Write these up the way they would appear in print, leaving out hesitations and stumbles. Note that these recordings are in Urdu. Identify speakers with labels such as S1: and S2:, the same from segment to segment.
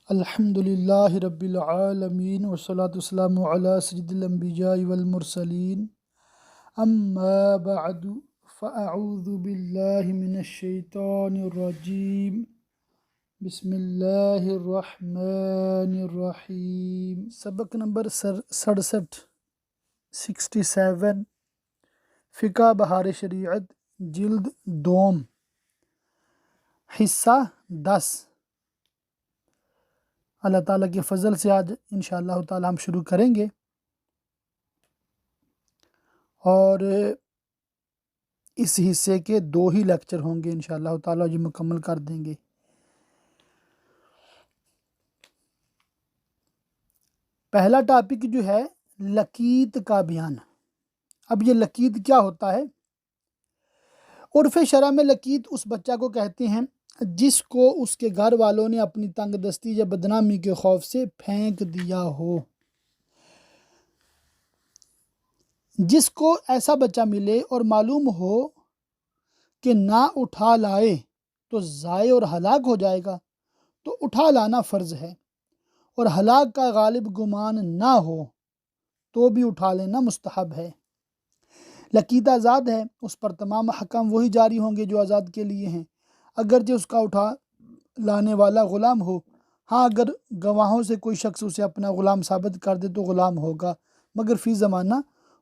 S1: الحمد للہ رب العالمین والصلاة والسلام علی سید الانبیاء والمرسلین اما بعد فاعوذ باللہ من الشیطان الرجیم بسم اللہ الرحمن الرحیم۔ سبق نمبر 67 فقہ بہار شریعت جلد دوم حصہ 10۔ اللہ تعالیٰ کے فضل سے آج انشاءاللہ تعالیٰ ہم شروع کریں گے اور اس حصے کے 2 ہی لیکچر ہوں گے انشاءاللہ تعالیٰ، جو مکمل کر دیں گے۔ پہلا ٹاپک جو ہے لکیت کا بیان۔ اب یہ لکیت کیا ہوتا ہے؟ عرف شرع میں لکیت اس بچہ کو کہتے ہیں جس کو اس کے گھر والوں نے اپنی تنگ دستی یا بدنامی کے خوف سے پھینک دیا ہو۔ جس کو ایسا بچہ ملے اور معلوم ہو کہ نہ اٹھا لائے تو ضائع اور ہلاک ہو جائے گا، تو اٹھا لانا فرض ہے، اور ہلاک کا غالب گمان نہ ہو تو بھی اٹھا لینا مستحب ہے۔ لکیت آزاد ہے، اس پر تمام احکام وہی جاری ہوں گے جو آزاد کے لیے ہیں، اگرچہ اس کا اٹھا لانے والا غلام ہو۔ ہاں، اگر گواہوں سے کوئی شخص اسے اپنا غلام ثابت کر دے تو غلام ہوگا، مگر فی زمانہ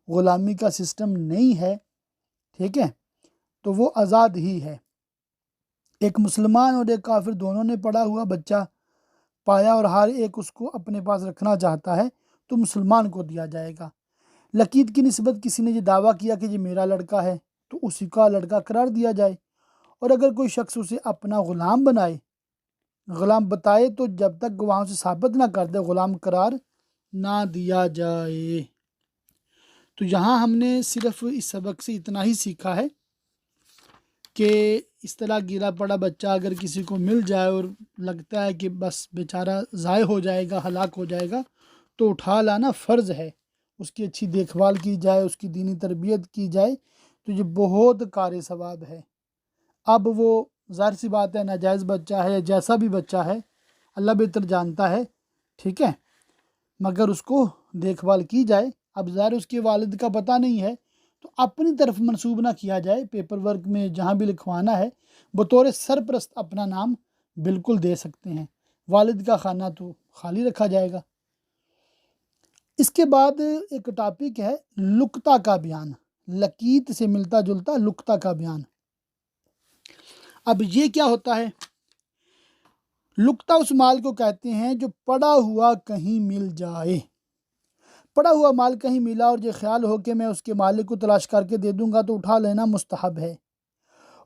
S1: غلامی کا سسٹم نہیں ہے، ٹھیک ہے، تو وہ آزاد ہی ہے۔ ایک مسلمان اور ایک کافر دونوں نے پڑا ہوا بچہ پایا اور ہر ایک اس کو اپنے پاس رکھنا چاہتا ہے تو مسلمان کو دیا جائے گا۔ لکیت کی نسبت کسی نے یہ دعویٰ کیا کہ یہ میرا لڑکا ہے تو اسی کا لڑکا قرار دیا جائے، اور اگر کوئی شخص اسے اپنا غلام بتائے تو جب تک گواہوں سے ثابت نہ کر دے غلام قرار نہ دیا جائے۔ تو یہاں ہم نے صرف اس سبق سے اتنا ہی سیکھا ہے کہ اس طرح گرا پڑا بچہ اگر کسی کو مل جائے اور لگتا ہے کہ بس بیچارہ ضائع ہو جائے گا، ہلاک ہو جائے گا، تو اٹھا لانا فرض ہے، اس کی اچھی دیکھ بھال کی جائے، اس کی دینی تربیت کی جائے، تو یہ بہت کار ثواب ہے۔ اب وہ ظاہر سی بات ہے، ناجائز بچہ ہے یا جیسا بھی بچہ ہے اللہ بہتر جانتا ہے، ٹھیک ہے، مگر اس کو دیکھ بھال کی جائے۔ اب ظاہر اس کے والد کا پتہ نہیں ہے تو اپنی طرف منسوب نہ کیا جائے، پیپر ورک میں جہاں بھی لکھوانا ہے بطور سرپرست اپنا نام بالکل دے سکتے ہیں، والد کا خانہ تو خالی رکھا جائے گا۔ اس کے بعد ایک ٹاپک ہے لقطہ کا بیان، لکیت سے ملتا جلتا لقطہ کا بیان۔ اب یہ کیا ہوتا ہے؟ لقطہ اس مال کو کہتے ہیں جو پڑا ہوا کہیں مل جائے۔ پڑا ہوا مال کہیں ملا اور یہ خیال ہو کہ میں اس کے مالک کو تلاش کر کے دے دوں گا تو اٹھا لینا مستحب ہے،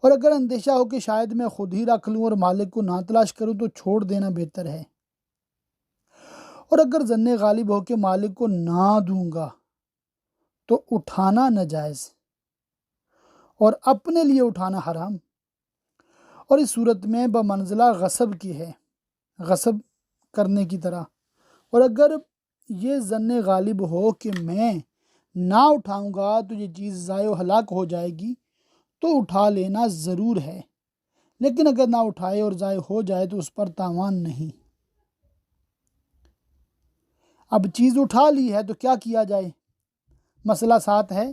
S1: اور اگر اندیشہ ہو کہ شاید میں خود ہی رکھ لوں اور مالک کو نہ تلاش کروں تو چھوڑ دینا بہتر ہے، اور اگر ظن غالب ہو کہ مالک کو نہ دوں گا تو اٹھانا ناجائز اور اپنے لیے اٹھانا حرام، اور اس صورت میں بمنزلہ غصب کی ہے، غصب کرنے کی طرح۔ اور اگر یہ ظن غالب ہو کہ میں نہ اٹھاؤں گا تو یہ چیز ضائع و ہلاک ہو جائے گی تو اٹھا لینا ضرور ہے، لیکن اگر نہ اٹھائے اور ضائع ہو جائے تو اس پر تاوان نہیں۔ اب چیز اٹھا لی ہے تو کیا کیا جائے؟ مسئلہ 7 ہے۔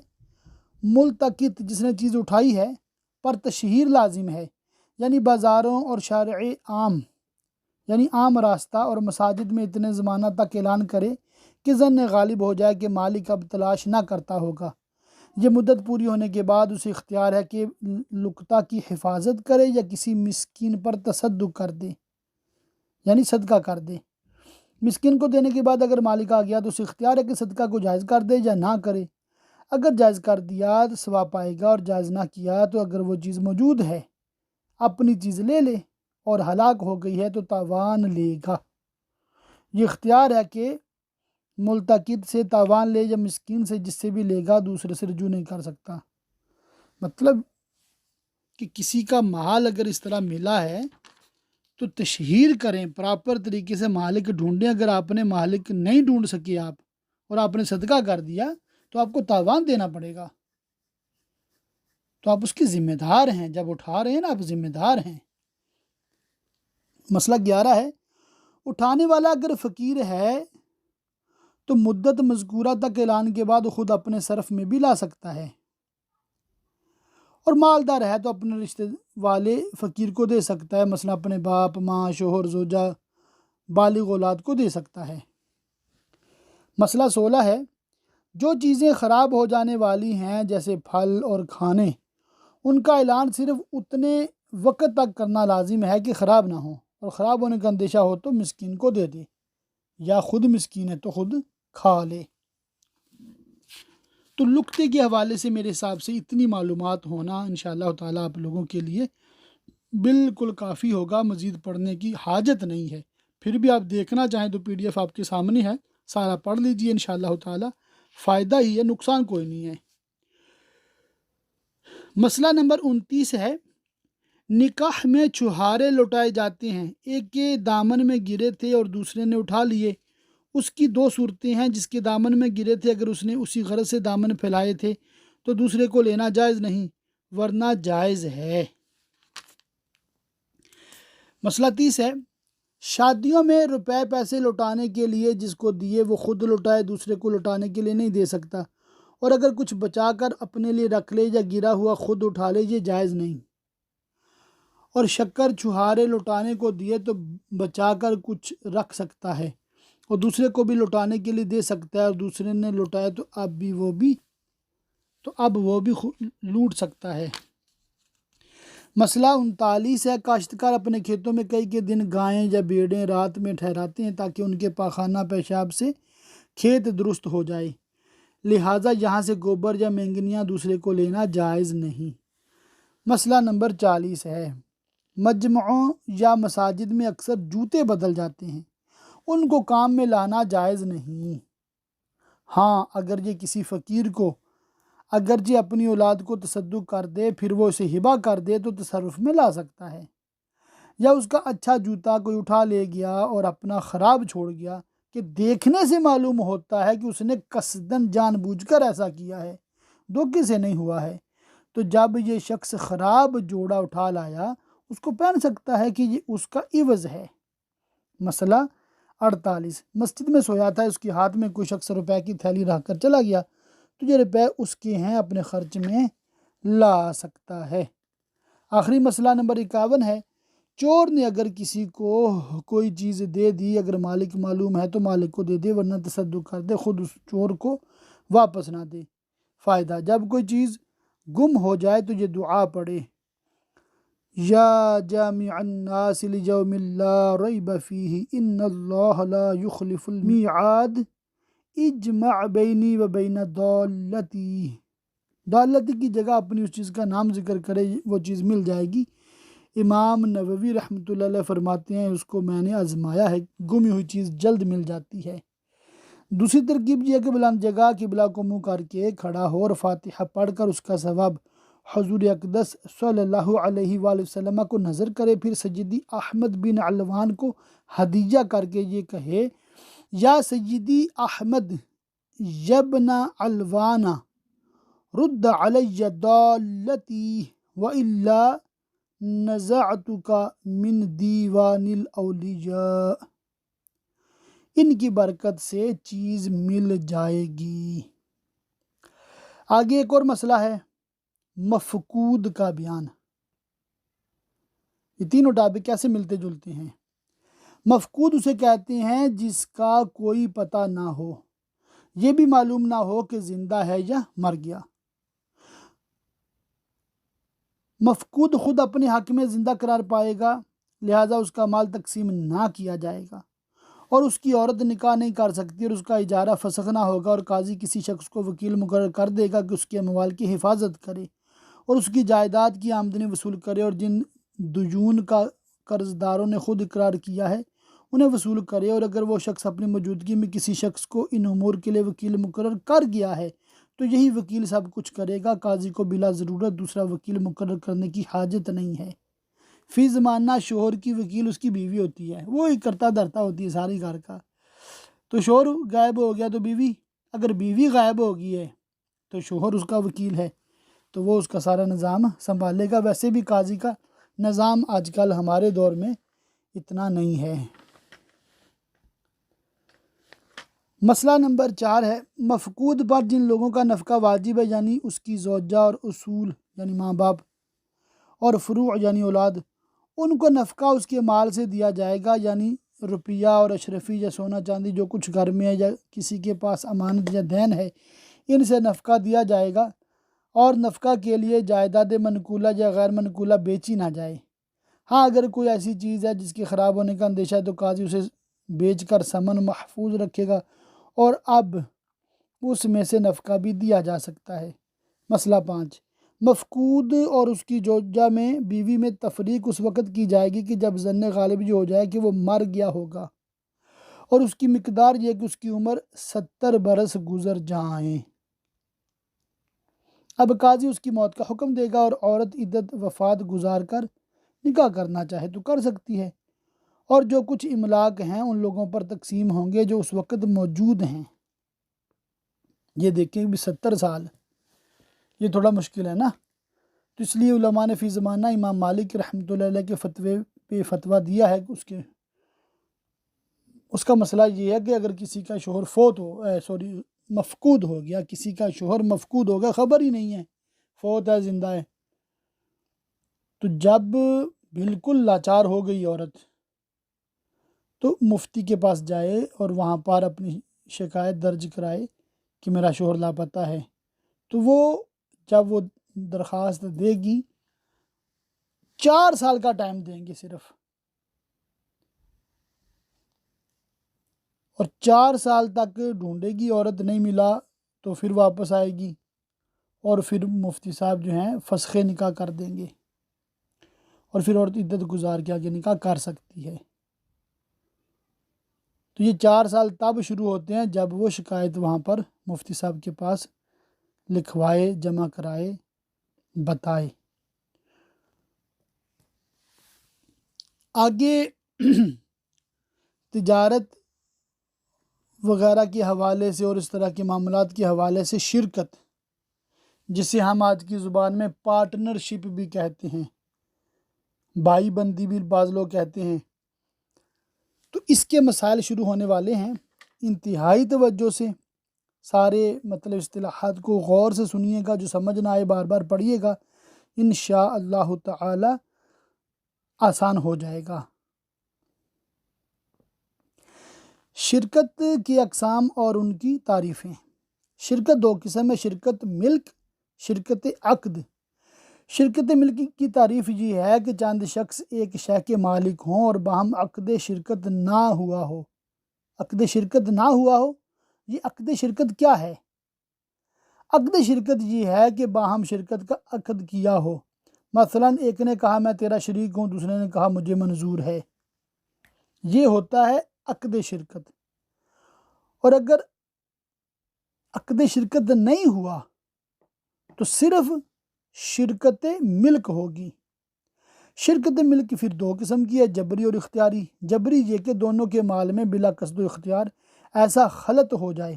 S1: ملتقط جس نے چیز اٹھائی ہے پر تشہیر لازم ہے، یعنی بازاروں اور شارع عام، یعنی عام راستہ اور مساجد میں اتنے زمانہ تک اعلان کرے کہ ظن غالب ہو جائے کہ مالک اب تلاش نہ کرتا ہوگا۔ یہ مدت پوری ہونے کے بعد اسے اختیار ہے کہ لقطہ کی حفاظت کرے یا کسی مسکین پر تصدق کر دے، یعنی صدقہ کر دے۔ مسکین کو دینے کے بعد اگر مالک آ گیا تو اسے اختیار ہے کہ صدقہ کو جائز کر دے یا نہ کرے۔ اگر جائز کر دیا تو ثواب پائے گا، اور جائز نہ کیا تو اگر وہ چیز موجود ہے اپنی چیز لے لے، اور ہلاک ہو گئی ہے تو تاوان لے گا۔ یہ اختیار ہے کہ ملتقط سے تاوان لے یا مسکین سے، جس سے بھی لے گا دوسرے سے رجوع نہیں کر سکتا۔ مطلب کہ کسی کا مال اگر اس طرح ملا ہے تو تشہیر کریں، پراپر طریقے سے مالک ڈھونڈیں۔ اگر آپ نے مالک نہیں ڈھونڈ سکے آپ اور آپ نے صدقہ کر دیا تو آپ کو تاوان دینا پڑے گا، تو آپ اس کے ذمہ دار ہیں، جب اٹھا رہے ہیں نا آپ ذمہ دار ہیں۔ مسئلہ 11 ہے۔ اٹھانے والا اگر فقیر ہے تو مدت مذکورہ تک اعلان کے بعد خود اپنے صرف میں بھی لا سکتا ہے، اور مالدار ہے تو اپنے رشتے والے فقیر کو دے سکتا ہے، مثلا اپنے باپ، ماں، شوہر، زوجہ، بالغ اولاد کو دے سکتا ہے۔ مسئلہ 16 ہے، جو چیزیں خراب ہو جانے والی ہیں جیسے پھل اور کھانے، ان کا اعلان صرف اتنے وقت تک کرنا لازم ہے کہ خراب نہ ہو، اور خراب ہونے کا اندیشہ ہو تو مسکین کو دے دے، یا خود مسکین ہے تو خود کھا لے۔ تو لقطے کے حوالے سے میرے حساب سے اتنی معلومات ہونا انشاءاللہ تعالیٰ آپ لوگوں کے لیے بالکل کافی ہوگا، مزید پڑھنے کی حاجت نہیں ہے۔ پھر بھی آپ دیکھنا چاہیں تو PDF آپ کے سامنے ہے، سارا پڑھ لیجئے انشاءاللہ تعالیٰ، فائدہ ہی ہے، نقصان کوئی نہیں ہے۔ مسئلہ نمبر 29 ہے، نکاح میں چھہارے لوٹائے جاتے ہیں، ایک کے دامن میں گرے تھے اور دوسرے نے اٹھا لیے۔ اس کی دو صورتیں ہیں، جس کے دامن میں گرے تھے اگر اس نے اسی غرض سے دامن پھیلائے تھے تو دوسرے کو لینا جائز نہیں، ورنہ جائز ہے۔ مسئلہ 30 ہے، شادیوں میں روپے پیسے لوٹانے کے لیے جس کو دیے وہ خود لوٹائے، دوسرے کو لوٹانے کے لیے نہیں دے سکتا، اور اگر کچھ بچا کر اپنے لیے رکھ لے یا گرا ہوا خود اٹھا لے، یہ جائز نہیں۔ اور شکر چھہارے لوٹانے کو دیے تو بچا کر کچھ رکھ سکتا ہے اور دوسرے کو بھی لوٹانے کے لیے دے سکتا ہے، اور دوسرے نے لوٹایا تو اب وہ بھی لوٹ سکتا ہے۔ مسئلہ 39 ہے، کاشتکار اپنے کھیتوں میں کئی کے دن گائیں یا بھیڑیں رات میں ٹھہراتے ہیں تاکہ ان کے پاخانہ پیشاب سے کھیت درست ہو جائے، لہٰذا یہاں سے گوبر یا مینگنیاں دوسرے کو لینا جائز نہیں۔ مسئلہ نمبر 40 ہے، مجمعوں یا مساجد میں اکثر جوتے بدل جاتے ہیں، ان کو کام میں لانا جائز نہیں۔ ہاں، اگر یہ کسی فقیر کو اگرچہ اپنی اولاد کو تصدق کر دے پھر وہ اسے ہبہ کر دے تو تصرف میں لا سکتا ہے، یا اس کا اچھا جوتا کوئی اٹھا لے گیا اور اپنا خراب چھوڑ گیا کہ دیکھنے سے معلوم ہوتا ہے کہ اس نے قصداً جان بوجھ کر ایسا کیا ہے، دھوکے سے نہیں ہوا ہے، تو جب یہ شخص خراب جوڑا اٹھا لایا اس کو پہن سکتا ہے کہ یہ اس کا عوض ہے۔ مسئلہ 48، مسجد میں سویا تھا، اس کے ہاتھ میں کوئی شخص روپے کی تھیلی رکھ کر چلا گیا تو یہ روپے اس کے ہیں، اپنے خرچ میں لا سکتا ہے۔ آخری مسئلہ نمبر 51 ہے، چور نے اگر کسی کو کوئی چیز دے دی، اگر مالک معلوم ہے تو مالک کو دے دے، ورنہ تصدق کر دے، خود اس چور کو واپس نہ دے۔ فائدہ، جب کوئی چیز گم ہو جائے تو یہ دعا پڑھے، یا جامع الناس لیوم لا ریب فیہ ان اللہ لا یخلف المیعاد اجمع بینی و بین دالتی۔ دالتی کی جگہ اپنی اس چیز کا نام ذکر کرے، وہ چیز مل جائے گی۔ امام نووی رحمۃ اللہ علیہ فرماتے ہیں اس کو میں نے آزمایا ہے، گمی ہوئی چیز جلد مل جاتی ہے۔ دوسری ترکیب یہ ہے کہ بلند جگہ قبلہ کو منہ کر کے کھڑا ہو اور فاتحہ پڑھ کر اس کا ثواب حضور اقدس صلی اللہ علیہ وآلہ وسلم کو نظر کرے، پھر سیدی احمد بن علوان کو ہدیہ کر کے یہ کہے، یا سیدی احمد یبن علوان رد علی دالتی وإلا نزعتک من دیوان الاولیاء، ان کی برکت سے چیز مل جائے گی۔ آگے ایک اور مسئلہ ہے، مفقود کا بیان۔ یہ تینوں ٹاپک کیسے ملتے جلتے ہیں؟ مفقود اسے کہتے ہیں جس کا کوئی پتہ نہ ہو، یہ بھی معلوم نہ ہو کہ زندہ ہے یا مر گیا۔ مفقود خود اپنے حق میں زندہ قرار پائے گا، لہٰذا اس کا مال تقسیم نہ کیا جائے گا، اور اس کی عورت نکاح نہیں کر سکتی، اور اس کا اجارہ فسخ نہ ہوگا، اور قاضی کسی شخص کو وکیل مقرر کر دے گا کہ اس کے اموال کی حفاظت کرے اور اس کی جائیداد کی آمدنی وصول کرے، اور جن دیون کا قرض داروں نے خود اقرار کیا ہے انہیں وصول کرے، اور اگر وہ شخص اپنی موجودگی میں کسی شخص کو ان امور کے لیے وکیل مقرر کر گیا ہے تو یہی وکیل سب کچھ کرے گا، قاضی کو بلا ضرورت دوسرا وکیل مقرر کرنے کی حاجت نہیں ہے۔ فی زمانہ شوہر کی وکیل اس کی بیوی ہوتی ہے، وہ ہی کرتا دھرتا ہوتی ہے ساری گھر کا، تو شوہر غائب ہو گیا تو بیوی، اگر بیوی غائب ہو گئی ہے تو شوہر اس کا وکیل ہے، تو وہ اس کا سارا نظام سنبھالے گا۔ ویسے بھی قاضی کا نظام آج کل ہمارے دور میں اتنا نہیں ہے۔ مسئلہ نمبر 4 ہے مفقود پر جن لوگوں کا نفقہ واجب ہے، یعنی اس کی زوجہ اور اصول یعنی ماں باپ اور فروع یعنی اولاد، ان کو نفقہ اس کے مال سے دیا جائے گا، یعنی روپیہ اور اشرفی یا سونا چاندی جو کچھ گھر میں ہے یا کسی کے پاس امانت یا دین ہے، ان سے نفقہ دیا جائے گا، اور نفقہ کے لیے جائیداد منقولہ یا غیر منقولہ بیچی نہ جائے۔ ہاں اگر کوئی ایسی چیز ہے جس کے خراب ہونے کا اندیشہ ہے تو قاضی اسے بیچ کر ثمن محفوظ رکھے گا، اور اب اس میں سے نفقہ بھی دیا جا سکتا ہے۔ مسئلہ 5، مفقود اور اس کی زوجہ میں بیوی میں تفریق اس وقت کی جائے گی کہ جب ظن غالب یہ ہو جائے کہ وہ مر گیا ہوگا، اور اس کی مقدار یہ کہ اس کی عمر 70 برس گزر جائیں۔ اب قاضی اس کی موت کا حکم دے گا، اور عورت عدت وفات گزار کر نکاح کرنا چاہے تو کر سکتی ہے، اور جو کچھ املاک ہیں ان لوگوں پر تقسیم ہوں گے جو اس وقت موجود ہیں۔ یہ دیکھیں بھی 70 سال، یہ تھوڑا مشکل ہے نا، تو اس لیے علماء نے فی زمانہ امام مالک رحمۃ اللہ علیہ کے فتوے پہ فتویٰ دیا ہے کہ اس کا مسئلہ یہ ہے کہ اگر کسی کا شوہر مفقود ہو گیا، کسی کا شوہر مفقود ہو گیا، خبر ہی نہیں ہے فوت ہے زندہ ہے، تو جب بالکل لاچار ہو گئی عورت تو مفتی کے پاس جائے اور وہاں پر اپنی شکایت درج کرائے کہ میرا شوہر لاپتہ ہے، تو وہ جب وہ درخواست دے گی 4 سال کا ٹائم دیں گے صرف، اور 4 سال تک ڈھونڈے گی، عورت نہیں ملا تو پھر واپس آئے گی، اور پھر مفتی صاحب جو ہیں فسخ نکاح کر دیں گے، اور پھر عورت عدت گزار کے آگے نکاح کر سکتی ہے۔ تو یہ 4 سال تب شروع ہوتے ہیں جب وہ شکایت وہاں پر مفتی صاحب کے پاس لکھوائے، جمع کرائے، بتائے۔ آگے تجارت وغیرہ کے حوالے سے اور اس طرح کے معاملات کے حوالے سے شرکت، جسے ہم آج کی زبان میں پارٹنرشپ بھی کہتے ہیں، بھائی بندی بھی بعض لوگ کہتے ہیں، تو اس کے مسائل شروع ہونے والے ہیں۔ انتہائی توجہ سے سارے اصطلاحات کو غور سے سنیے گا، جو سمجھ نہ آئے بار بار پڑھیے گا، انشاءاللہ تعالی آسان ہو جائے گا۔ شرکت کی اقسام اور ان کی تعریفیں۔ شرکت 2 قسم ہے، شرکت ملک، شرکت عقد۔ شرکت ملک کی تعریف یہ ہے کہ چند شخص ایک شے کے مالک ہوں اور باہم عقد شرکت نہ ہوا ہو۔ عقد شرکت نہ ہوا ہو، یہ عقد شرکت کیا ہے؟ عقد شرکت یہ ہے کہ باہم شرکت کا عقد کیا ہو، مثلا ایک نے کہا میں تیرا شریک ہوں، دوسرے نے کہا مجھے منظور ہے، یہ ہوتا ہے عقد شرکت۔ اور اگر عقد شرکت نہیں ہوا تو صرف شرکت ملک ہوگی۔ شرکت ملک پھر 2 قسم کی ہے، جبری اور اختیاری۔ جبری یہ کہ دونوں کے مال میں بلا قصد و اختیار ایسا خلط ہو جائے،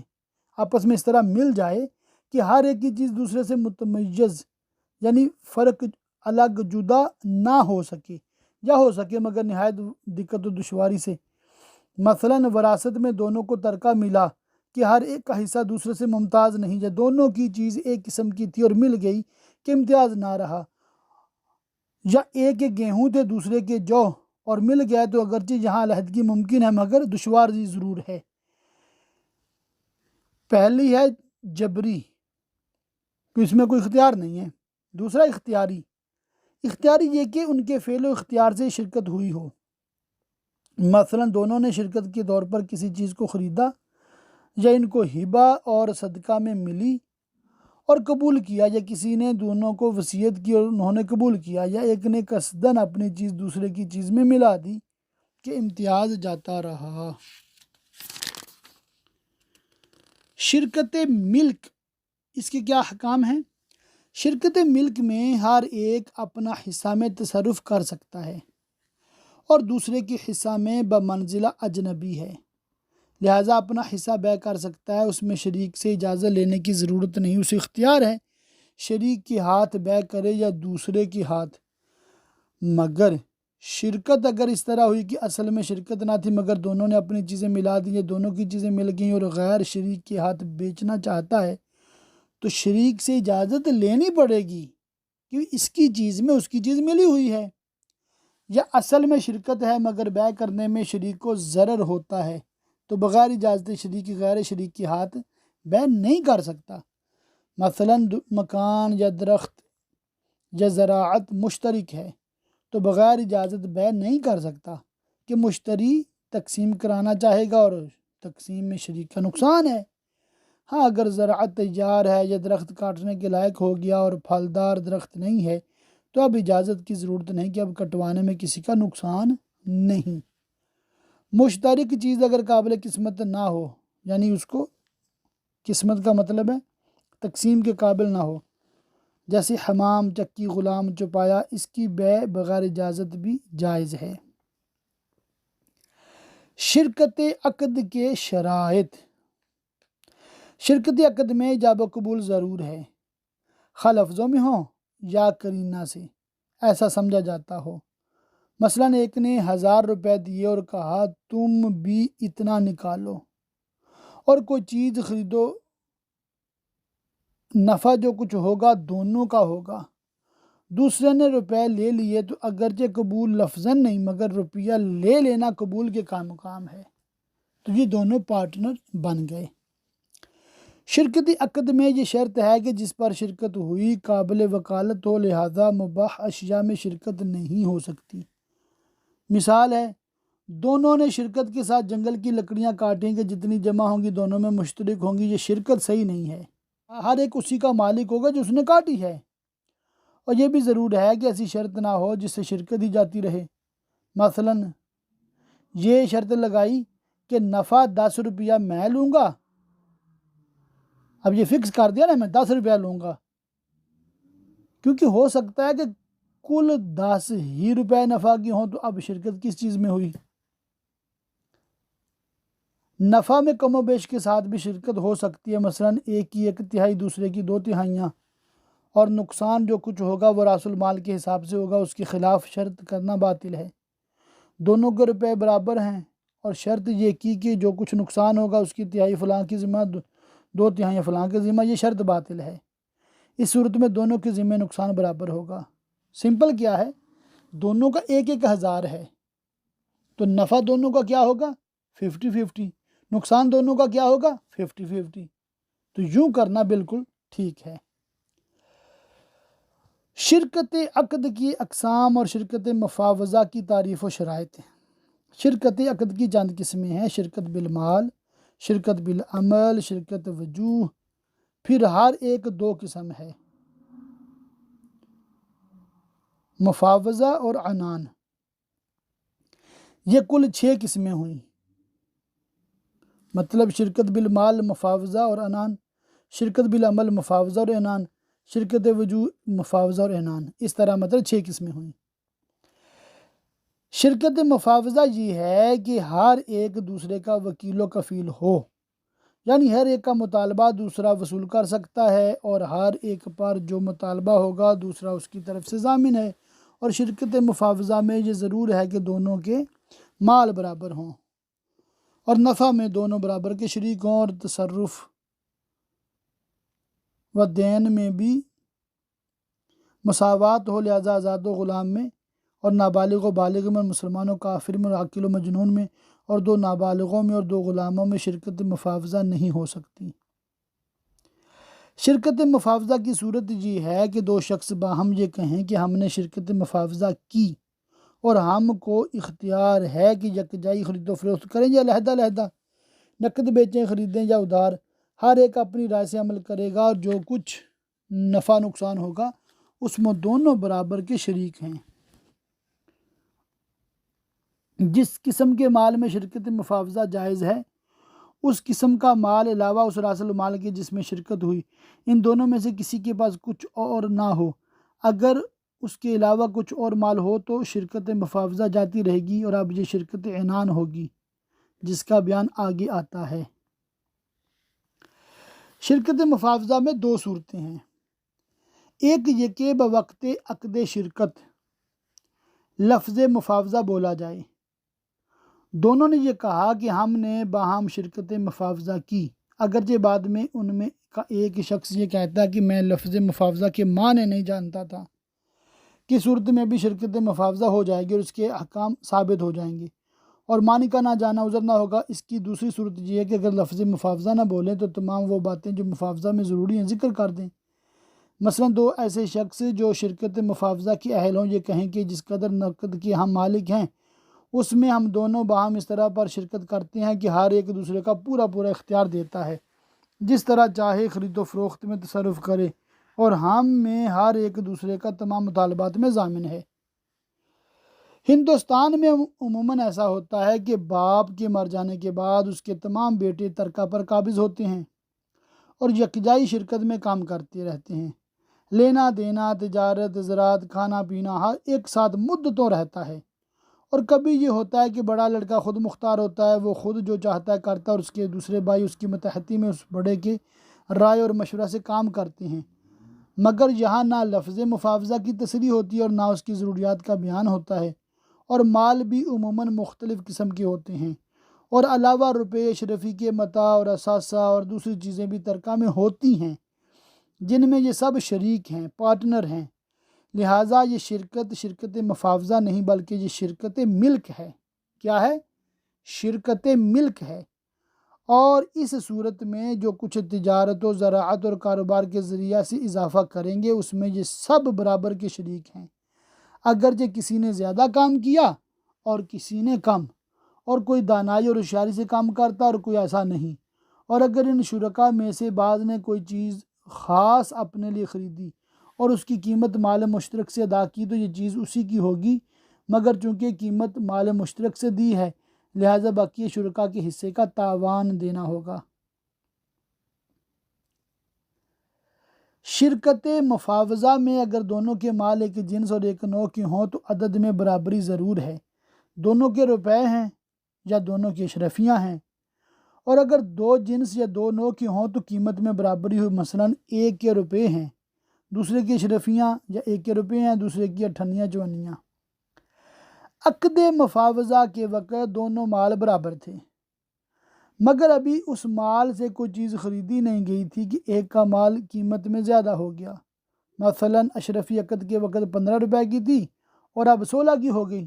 S1: آپس میں اس طرح مل جائے کہ ہر ایک کی چیز دوسرے سے متمیز یعنی فرق الگ جدا نہ ہو سکے، یا ہو سکے مگر نہایت دقت و دشواری سے۔ مثلا وراثت میں دونوں کو ترکہ ملا کہ ہر ایک کا حصہ دوسرے سے ممتاز نہیں، یا دونوں کی چیز ایک قسم کی تھی اور مل گئی کہ امتیاز نہ رہا، یا ایک کے گیہوں تھے دوسرے کے جو اور مل گیا تو اگرچہ یہاں علیحدگی ممکن ہے مگر دشوار ضرور ہے۔ پہلی ہے جبری، کہ اس میں کوئی اختیار نہیں ہے۔ دوسرا اختیاری، اختیاری یہ کہ ان کے فعل و اختیار سے شرکت ہوئی ہو، مثلا دونوں نے شرکت کے طور پر کسی چیز کو خریدا، یا ان کو ہبہ اور صدقہ میں ملی اور قبول کیا، یا کسی نے دونوں کو وصیت کی اور انہوں نے قبول کیا، یا ایک نے قصداً اپنی چیز دوسرے کی چیز میں ملا دی کہ امتیاز جاتا رہا۔ شرکت ملک، اس کے کیا احکام ہیں؟ شرکت ملک میں ہر ایک اپنا حصہ میں تصرف کر سکتا ہے اور دوسرے کے حصہ میں بمنزلہ اجنبی ہے، لہٰذا اپنا حصہ بیع کر سکتا ہے، اس میں شریک سے اجازت لینے کی ضرورت نہیں، اسے اختیار ہے شریک کے ہاتھ بیع کرے یا دوسرے کے ہاتھ، مگر شرکت اگر اس طرح ہوئی کہ اصل میں شرکت نہ تھی مگر دونوں نے اپنی چیزیں ملا دی یا دونوں کی چیزیں مل گئیں اور غیر شریک کے ہاتھ بیچنا چاہتا ہے تو شریک سے اجازت لینی پڑے گی کہ اس کی چیز میں اس کی چیز ملی ہوئی ہے، یا اصل میں شرکت ہے مگر بیع کرنے میں شریک کو ضرر ہوتا ہے تو بغیر اجازت شریک غیر شریک کے ہاتھ بیع نہیں کر سکتا۔ مثلا مکان یا درخت یا زراعت مشترک ہے تو بغیر اجازت بیع نہیں کر سکتا کہ مشتری تقسیم کرانا چاہے گا اور تقسیم میں شریک کا نقصان ہے۔ ہاں اگر زراعت تیار ہے یا درخت کاٹنے کے لائق ہو گیا اور پھلدار درخت نہیں ہے تو اب اجازت کی ضرورت نہیں کہ اب کٹوانے میں کسی کا نقصان نہیں۔ مشترک چیز اگر قابل قسمت نہ ہو، یعنی اس کو قسمت کا مطلب ہے تقسیم کے قابل نہ ہو، جیسے حمام، چکی، غلام، چوپایا، اس کی بیع بغیر اجازت بھی جائز ہے۔ شرکت عقد کے شرائط۔ شرکت عقد میں ایجاب و قبول ضرور ہے، خواہ لفظوں میں ہوں یا قرینہ سے ایسا سمجھا جاتا ہو۔ مثلا ایک نے 1000 روپے دیے اور کہا تم بھی اتنا نکالو اور کوئی چیز خریدو، نفع جو کچھ ہوگا دونوں کا ہوگا۔ دوسرے نے روپے لے لیے تو اگرچہ قبول لفظاً نہیں مگر روپیہ لے لینا قبول کے مقام ہے، تو یہ دونوں پارٹنر بن گئے۔ شرکتی عقد میں یہ شرط ہے کہ جس پر شرکت ہوئی قابل وکالت ہو، لہذا مباح اشیاء میں شرکت نہیں ہو سکتی۔ مثال ہے، دونوں نے شرکت کے ساتھ جنگل کی لکڑیاں کاٹیں کہ جتنی جمع ہوں گی دونوں میں مشترک ہوں گی، یہ شرکت صحیح نہیں ہے۔ ہر ایک اسی کا مالک ہوگا جو اس نے کاٹی ہے، اور یہ بھی ضرور ہے کہ ایسی شرط نہ ہو جس سے شرکت ہی جاتی رہے۔ مثلا یہ شرط لگائی کہ نفع 10 روپیہ میں لوں گا، اب یہ فکس کر دیا نا میں 10 روپیہ لوں گا، کیونکہ ہو سکتا ہے کہ کل 10 ہی روپے نفع کی ہوں، تو اب شرکت کس چیز میں ہوئی؟ نفع میں کم و بیش کے ساتھ بھی شرکت ہو سکتی ہے، مثلا ایک کی 1/3 دوسرے کی 2/3، اور نقصان جو کچھ ہوگا وہ راس المال کے حساب سے ہوگا، اس کے خلاف شرط کرنا باطل ہے۔ دونوں کے روپے برابر ہیں اور شرط یہ کی کہ جو کچھ نقصان ہوگا اس کی تہائی فلاں کی ذمہ، 2/3 فلاں کے ذمہ، یہ شرط باطل ہے۔ اس صورت میں دونوں کے ذمہ نقصان برابر ہوگا۔ سمپل کیا ہے، دونوں کا 1-1000 ہے تو نفع دونوں کا کیا ہوگا 50-50، نقصان دونوں کا کیا ہوگا 50-50، تو یوں کرنا بالکل ٹھیک ہے۔ شرکت عقد کی اقسام اور شرکت مفاوضہ کی تعریف و شرائط۔ شرکت عقد کی چند قسمیں ہیں: شرکت بالمال، شرکت بالعمل، شرکت وجوہ، پھر ہر ایک 2 قسم ہے: مفاوضہ اور عنان۔ یہ کل 6 قسمیں ہوئیں، مطلب شرکت بالمال، مفاوضہ اور عنان، شرکت بالعمل، مفاوضہ اور عنان، شرکت وجوہ، مفاوضہ اور عنان، اس طرح مطلب 6 قسمیں ہوئیں۔ شرکت مفاوضہ یہ ہے کہ ہر ایک دوسرے کا وکیل و کفیل ہو، یعنی ہر ایک کا مطالبہ دوسرا وصول کر سکتا ہے اور ہر ایک پر جو مطالبہ ہوگا دوسرا اس کی طرف سے ضامن ہے۔ اور شرکت مفاوضہ میں یہ ضرور ہے کہ دونوں کے مال برابر ہوں اور نفع میں دونوں برابر کے شریک ہوں، اور تصرف و دین میں بھی مساوات ہو، لہذا آزاد و غلام میں اور نابالغ و بالغ میں، مسلمان و کافر میں اور عاقل و مجنون میں، اور 2 نابالغوں میں اور 2 غلاموں میں شرکت مفاوضہ نہیں ہو سکتی۔ شرکت مفاوضہ کی صورت یہ ہے کہ 2 شخص باہم یہ کہیں کہ ہم نے شرکت مفاوضہ کی اور ہم کو اختیار ہے کہ یکجائی خرید و فروخت کریں یا علیحدہ علیحدہ، نقد بیچیں، خریدیں یا ادھار، ہر ایک اپنی رائے سے عمل کرے گا اور جو کچھ نفع نقصان ہوگا اس میں دونوں برابر کے شریک ہیں۔ جس قسم کے مال میں شرکت مفاوضہ جائز ہے اس قسم کا مال علاوہ اس راس المال کے جس میں شرکت ہوئی، ان دونوں میں سے کسی کے پاس کچھ اور نہ ہو، اگر اس کے علاوہ کچھ اور مال ہو تو شرکت مفاوضہ جاتی رہے گی، اور اب یہ شرکت عنان ہوگی جس کا بیان آگے آتا ہے۔ شرکت مفاوضہ میں 2 صورتیں ہیں: ایک یہ کہ بوقت عقد شرکت لفظ مفاوضہ بولا جائے۔ دونوں نے یہ کہا کہ ہم نے باہم شرکت مفاوضہ کی، اگرچہ بعد میں ان میں کا ایک شخص یہ کہتا ہے کہ میں لفظ مفاوضہ کے معنی نہیں جانتا تھا، کہ صورت میں بھی شرکت مفاوضہ ہو جائے گی اور اس کے احکام ثابت ہو جائیں گے اور معنی کا نہ جانا عذر نہ ہوگا۔ اس کی دوسری صورت یہ ہے کہ اگر لفظ مفاوضہ نہ بولیں تو تمام وہ باتیں جو مفاوضہ میں ضروری ہیں ذکر کر دیں۔ مثلا دو ایسے شخص جو شرکت مفاوضہ کے اہل ہوں یہ کہیں کہ جس قدر نقد کے ہم مالک ہیں اس میں ہم دونوں باہم اس طرح پر شرکت کرتے ہیں کہ ہر ایک دوسرے کا پورا اختیار دیتا ہے، جس طرح چاہے خرید و فروخت میں تصرف کرے، اور ہم میں ہر ایک دوسرے کا تمام مطالبات میں ضامن ہے۔ ہندوستان میں عموماً ایسا ہوتا ہے کہ باپ کے مر جانے کے بعد اس کے تمام بیٹے ترکہ پر قابض ہوتے ہیں اور یکجائی شرکت میں کام کرتے رہتے ہیں۔ لینا دینا، تجارت، زراعت، کھانا پینا ہر ایک ساتھ مدتوں رہتا ہے، اور کبھی یہ ہوتا ہے کہ بڑا لڑکا خود مختار ہوتا ہے، وہ خود جو چاہتا ہے کرتا ہے، اور اس کے دوسرے بھائی اس کی متحدی میں اس بڑے کے رائے اور مشورہ سے کام کرتے ہیں، مگر یہاں نہ لفظ مفاوضہ کی تصریح ہوتی ہے اور نہ اس کی ضروریات کا بیان ہوتا ہے، اور مال بھی عموماً مختلف قسم کے ہوتے ہیں، اور علاوہ روپے، اشرفی کے متاع اور اثاثہ اور دوسری چیزیں بھی ترکہ میں ہوتی ہیں جن میں یہ سب شریک ہیں، پارٹنر ہیں۔ لہٰذا یہ شرکت مفاوضہ نہیں بلکہ یہ شرکت ملک ہے۔ کیا ہے؟ شرکت ملک ہے، اور اس صورت میں جو کچھ تجارت و زراعت اور کاروبار کے ذریعہ سے اضافہ کریں گے اس میں یہ سب برابر کے شریک ہیں، اگرچہ کسی نے زیادہ کام کیا اور کسی نے کم، اور کوئی دانائی اور ہوشیاری سے کام کرتا اور کوئی ایسا نہیں، اور اگر ان شرکاء میں سے بعض نے کوئی چیز خاص اپنے لیے خریدی اور اس کی قیمت مال مشترک سے ادا کی تو یہ چیز اسی کی ہوگی، مگر چونکہ قیمت مال مشترک سے دی ہے لہٰذا باقی شرکاء کے حصے کا تاوان دینا ہوگا۔ شرکت مفاوضہ میں اگر دونوں کے مال ایک جنس اور ایک نوع کے ہوں تو عدد میں برابری ضرور ہے، دونوں کے روپے ہیں یا دونوں کی اشرفیاں ہیں، اور اگر دو جنس یا دو نوع کے ہوں تو قیمت میں برابری ہو، مثلا ایک کے روپے ہیں دوسرے کی اشرفیاں، یا ایک کے روپے ہیں دوسرے کی اٹھنیاں چونیاں۔ عقد مفاوضہ کے وقت دونوں مال برابر تھے، مگر ابھی اس مال سے کوئی چیز خریدی نہیں گئی تھی کہ ایک کا مال قیمت میں زیادہ ہو گیا۔ مثلا اشرفی عقد کے وقت 15 روپے کی تھی اور اب 16 کی ہو گئی،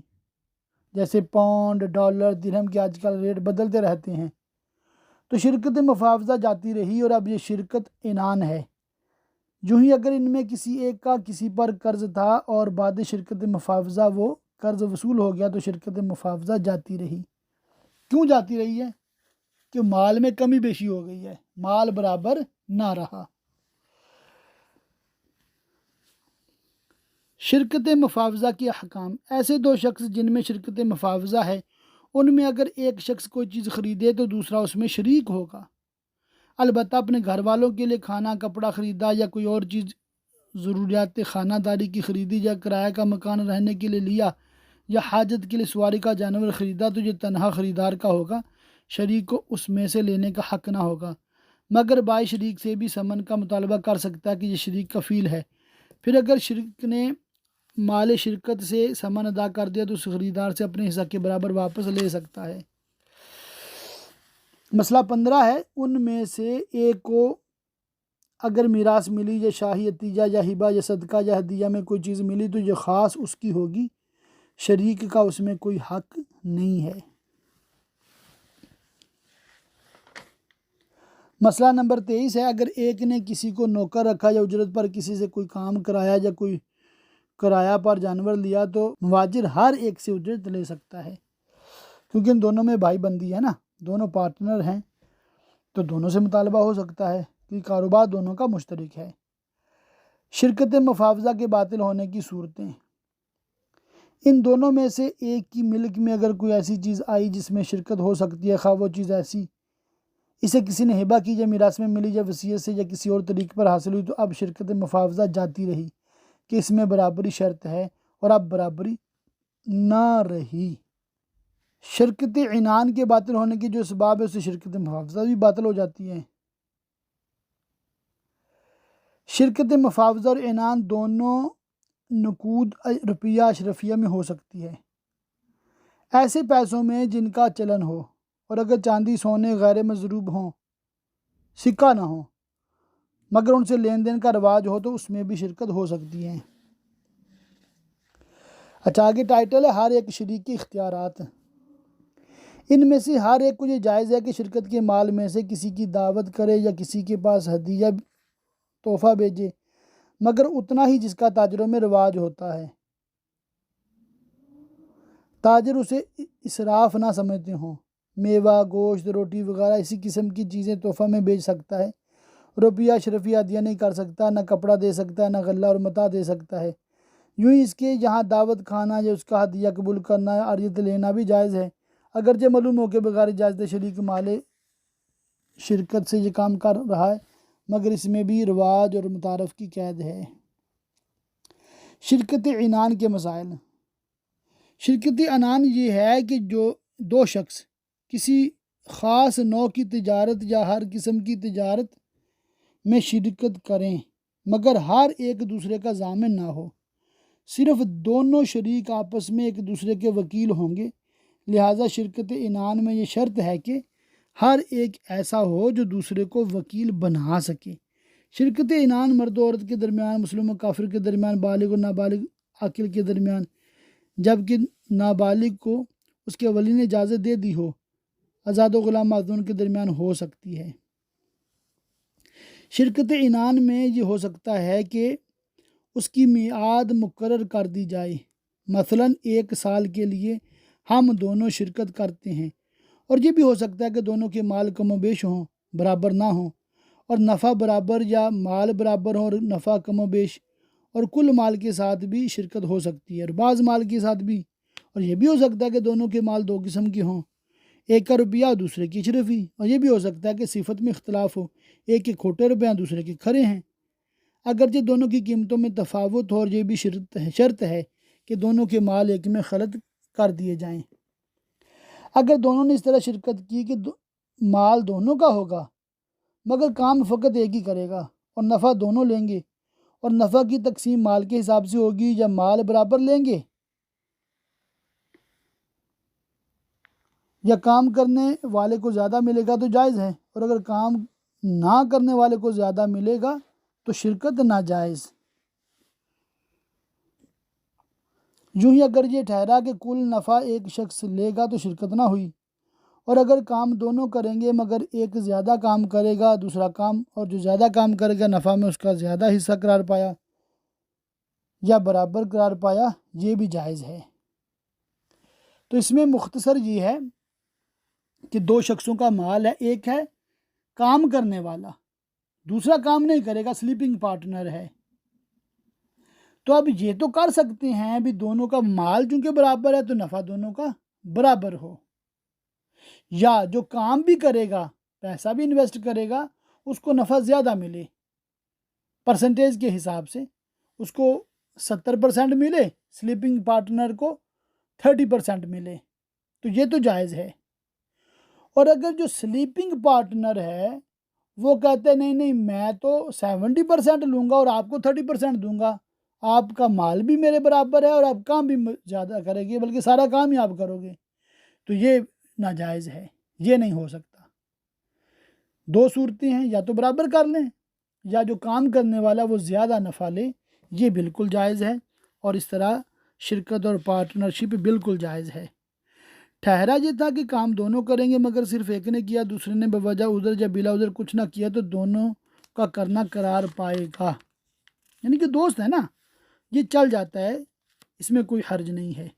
S1: جیسے پاؤنڈ، ڈالر، درہم کے آج کل ریٹ بدلتے رہتے ہیں، تو شرکت مفاوضہ جاتی رہی اور اب یہ شرکت عنان ہے۔ یوں ہی اگر ان میں کسی ایک کا کسی پر قرض تھا اور بعد شرکت مفاوضہ وہ قرض وصول ہو گیا تو شرکت مفاوضہ جاتی رہی۔ کیوں جاتی رہی ہے؟ کہ مال میں کمی بیشی ہو گئی ہے، مال برابر نہ رہا۔ شرکت مفاوضہ کے احکام: ایسے دو شخص جن میں شرکت مفاوضہ ہے ان میں اگر ایک شخص کوئی چیز خریدے تو دوسرا اس میں شریک ہوگا، البتہ اپنے گھر والوں کے لیے کھانا کپڑا خریدا یا کوئی اور چیز ضروریات خانہ داری کی خریدی یا کرایہ کا مکان رہنے کے لیے لیا یا حاجت کے لیے سواری کا جانور خریدا تو یہ تنہا خریدار کا ہوگا، شریک کو اس میں سے لینے کا حق نہ ہوگا، مگر بائی شریک سے بھی ثمن کا مطالبہ کر سکتا ہے کہ یہ شریک کفیل ہے، پھر اگر شریک نے مال شرکت سے ثمن ادا کر دیا تو اس خریدار سے اپنے حصہ کے برابر واپس لے سکتا ہے۔ مسئلہ 15 ہے، ان میں سے ایک کو اگر میراث ملی یا شاہی عطیہ یا ہبہ یا صدقہ یا ہدیہ میں کوئی چیز ملی تو یہ خاص اس کی ہوگی، شریک کا اس میں کوئی حق نہیں ہے۔ مسئلہ نمبر 23 ہے، اگر ایک نے کسی کو نوکر رکھا یا اجرت پر کسی سے کوئی کام کرایا یا کوئی کرایہ پر جانور لیا تو مواجر ہر ایک سے اجرت لے سکتا ہے، کیونکہ ان دونوں میں بھائی بندی ہے نا، دونوں پارٹنر ہیں تو دونوں سے مطالبہ ہو سکتا ہے کہ کاروبار دونوں کا مشترک ہے۔ شرکت مفاوضہ کے باطل ہونے کی صورتیں: ان دونوں میں سے ایک کی ملک میں اگر کوئی ایسی چیز آئی جس میں شرکت ہو سکتی ہے، خواہ وہ چیز ایسی اسے کسی نے ہبہ کی یا میراث میں ملی یا وصیت سے یا کسی اور طریق پر حاصل ہوئی تو اب شرکت مفاوضہ جاتی رہی کہ اس میں برابری شرط ہے اور اب برابری نہ رہی۔ شرکت عنان کے باطل ہونے کی جو اسباب ہے اس سے شرکت مفاوضہ بھی باطل ہو جاتی ہے۔ شرکت مفاوضہ اور عنان دونوں نقود روپیہ اشرفیہ میں ہو سکتی ہے، ایسے پیسوں میں جن کا چلن ہو، اور اگر چاندی سونے غیر مضروب ہوں، سکہ نہ ہو، مگر ان سے لین دین کا رواج ہو تو اس میں بھی شرکت ہو سکتی ہے۔ اچھا، آگے ٹائٹل ہے ہر ایک شریک کے اختیارات۔ ان میں سے ہر ایک کو یہ جائز ہے کہ شرکت کے مال میں سے کسی کی دعوت کرے یا کسی کے پاس ہدیہ تحفہ بھیجے، مگر اتنا ہی جس کا تاجروں میں رواج ہوتا ہے۔ تاجر اسے اسراف نہ سمجھتے ہوں۔ میوہ، گوشت، روٹی وغیرہ اسی قسم کی چیزیں تحفہ میں بیچ سکتا ہے۔ روپیہ اشرفیہ ہدیہ نہیں کر سکتا، نہ کپڑا دے سکتا ہے، نہ غلہ اور متاع دے سکتا ہے۔ یوں ہی اس کے یہاں دعوت کھانا یا اس کا ہدیہ قبول کرنا، عطیہ لینا بھی جائز ہے، اگرچہ معلوم ہو کہ بغیر اجازت شریک مال شرکت سے یہ کام کر رہا ہے، مگر اس میں بھی رواج اور متعارف کی قید ہے۔ شرکت عنان کے مسائل۔ شرکت عنان یہ ہے کہ جو دو شخص کسی خاص نوع کی تجارت یا ہر قسم کی تجارت میں شرکت کریں، مگر ہر ایک دوسرے کا ضامن نہ ہو، صرف دونوں شریک آپس میں ایک دوسرے کے وکیل ہوں گے۔ لہٰذا شرکت عنان میں یہ شرط ہے کہ ہر ایک ایسا ہو جو دوسرے کو وکیل بنا سکے۔ شرکت عنان مرد و عورت کے درمیان، مسلم و کافر کے درمیان، بالغ و نابالغ عاقل کے درمیان، جبکہ نابالغ کو اس کے ولی نے اجازت دے دی ہو، آزاد و غلام معذون کے درمیان ہو سکتی ہے۔ شرکت عنان میں یہ ہو سکتا ہے کہ اس کی میعاد مقرر کر دی جائے، مثلاً 1 سال کے لیے ہم دونوں شرکت کرتے ہیں، اور یہ بھی ہو سکتا ہے کہ دونوں کے مال کم و بیش ہوں، برابر نہ ہوں، اور نفع برابر یا مال برابر ہوں اور نفع کم و بیش، اور کل مال کے ساتھ بھی شرکت ہو سکتی ہے، اور بعض مال کے ساتھ بھی۔ اور یہ بھی ہو سکتا ہے کہ دونوں کے مال 2 قسم کے ہوں، ایک کا روپیہ اور دوسرے کی اشرفی، اور یہ بھی ہو سکتا ہے کہ صفت میں اختلاف ہو، ایک کے کھوٹے روپے ہیں دوسرے کے کھرے ہیں، اگرچہ دونوں کی قیمتوں میں تفاوت ہو، اور یہ بھی شرط ہے کہ دونوں کے مال ایک میں خلط کر دیے جائیں۔ اگر دونوں نے اس طرح شرکت کی کہ مال دونوں کا ہوگا، مگر کام فقط ایک ہی کرے گا، اور نفع دونوں لیں گے، اور نفع کی تقسیم مال کے حساب سے ہوگی یا مال برابر لیں گے، یا کام کرنے والے کو زیادہ ملے گا تو جائز ہے، اور اگر کام نہ کرنے والے کو زیادہ ملے گا تو شرکت ناجائز۔ یوں ہی اگر یہ ٹھہرا کہ کل نفع ایک شخص لے گا تو شرکت نہ ہوئی، اور اگر کام دونوں کریں گے مگر ایک زیادہ کام کرے گا دوسرا کام، اور جو زیادہ کام کرے گا نفع میں اس کا زیادہ حصہ قرار پایا یا برابر قرار پایا، یہ بھی جائز ہے۔ تو اس میں مختصر یہ ہے کہ 2 شخصوں کا مال ہے، ایک ہے کام کرنے والا، دوسرا کام نہیں کرے گا، سلیپنگ پارٹنر ہے، تو اب یہ تو کر سکتے ہیں بھی دونوں کا مال چونکہ برابر ہے تو نفع دونوں کا برابر ہو، یا جو کام بھی کرے گا، پیسہ بھی انویسٹ کرے گا، اس کو نفع زیادہ ملے، پرسنٹیج کے حساب سے اس کو 70% ملے، سلیپنگ پارٹنر کو 30% ملے، تو یہ تو جائز ہے۔ اور اگر جو سلیپنگ پارٹنر ہے وہ کہتے ہیں نہیں میں تو 70% لوں گا اور آپ کو 30% دوں گا، آپ کا مال بھی میرے برابر ہے اور آپ کام بھی زیادہ کرے گی، بلکہ سارا کام ہی آپ کرو گے، تو یہ ناجائز ہے، یہ نہیں ہو سکتا۔ 2 صورتیں ہیں، یا تو برابر کر لیں، یا جو کام کرنے والا وہ زیادہ نفع لے، یہ بالکل جائز ہے، اور اس طرح شرکت اور پارٹنرشپ بالکل جائز ہے۔ ٹھہرا یہ تھا کہ کام دونوں کریں گے مگر صرف ایک نے کیا، دوسرے نے بوجہ عذر یا بلا عذر کچھ نہ کیا، تو دونوں کا کرنا قرار پائے گا، یعنی کہ دوست ہے نا، یہ چل جاتا ہے، اس میں کوئی حرج نہیں ہے۔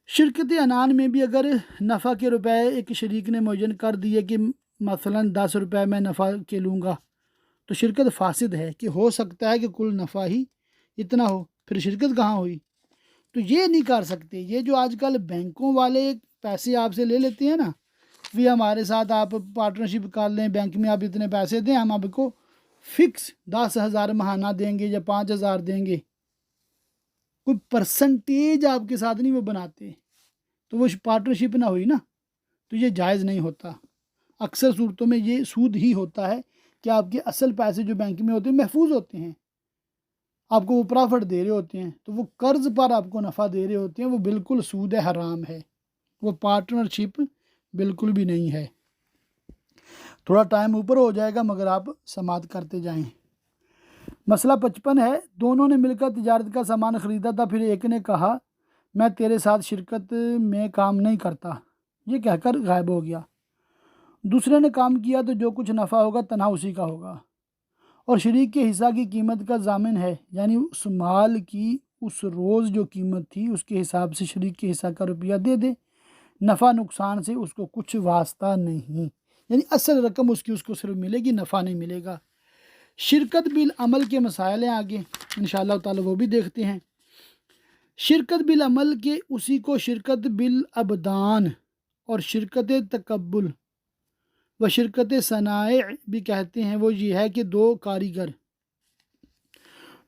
S1: شرکت عنان میں بھی اگر نفع کے روپے ایک شریک نے معین کر دیے کہ مثلاً 10 روپے میں نفع کے لوں گا، تو شرکت فاسد ہے، کہ ہو سکتا ہے کہ کل نفع ہی اتنا ہو، پھر شرکت کہاں ہوئی؟ تو یہ نہیں کر سکتے۔ یہ جو آج کل بینکوں والے پیسے آپ سے لے لیتے ہیں نا، بھی ہمارے ساتھ آپ پارٹنرشپ کر لیں، بینک میں آپ اتنے پیسے دیں، ہم آپ کو فکس 10,000 ماہانہ دیں گے یا 5,000 دیں گے، کوئی پرسنٹیج آپ کے ساتھ نہیں وہ بناتے، تو وہ پارٹنرشپ نہ ہوئی نا، تو یہ جائز نہیں ہوتا۔ اکثر صورتوں میں یہ سود ہی ہوتا ہے کہ آپ کے اصل پیسے جو بینک میں ہوتے ہیں محفوظ ہوتے ہیں، آپ کو وہ پرافٹ دے رہے ہوتے ہیں تو وہ قرض پر آپ کو نفع دے رہے ہوتے ہیں، وہ بالکل سود حرام ہے، وہ پارٹنرشپ بالکل بھی نہیں ہے۔ تھوڑا ٹائم اوپر ہو جائے گا مگر آپ سماعت کرتے جائیں۔ مسئلہ 55 ہے، دونوں نے مل کر تجارت کا سامان خریدا تھا، پھر ایک نے کہا میں تیرے ساتھ شرکت میں کام نہیں کرتا، یہ کہہ کر غائب ہو گیا۔ دوسرے نے کام کیا تو جو کچھ نفع ہوگا تنہا اسی کا ہوگا، اور شریک کے حصہ کی قیمت کا ضامن ہے، یعنی اس مال کی اس روز جو قیمت تھی اس کے حساب سے شریک کے حصہ کا روپیہ دے دے، نفع نقصان سے اس کو کچھ واسطہ نہیں، یعنی اصل رقم اس کو صرف ملے گی، نفع نہیں ملے گا۔ شرکت بالعمل کے مسائل ہیں آگے انشاءاللہ تعالی وہ بھی دیکھتے ہیں۔ شرکت بالعمل کے اسی کو شرکت بالابدان اور شرکت تقبل و شرکت صنائع بھی کہتے ہیں۔ وہ یہ ہے کہ دو کاریگر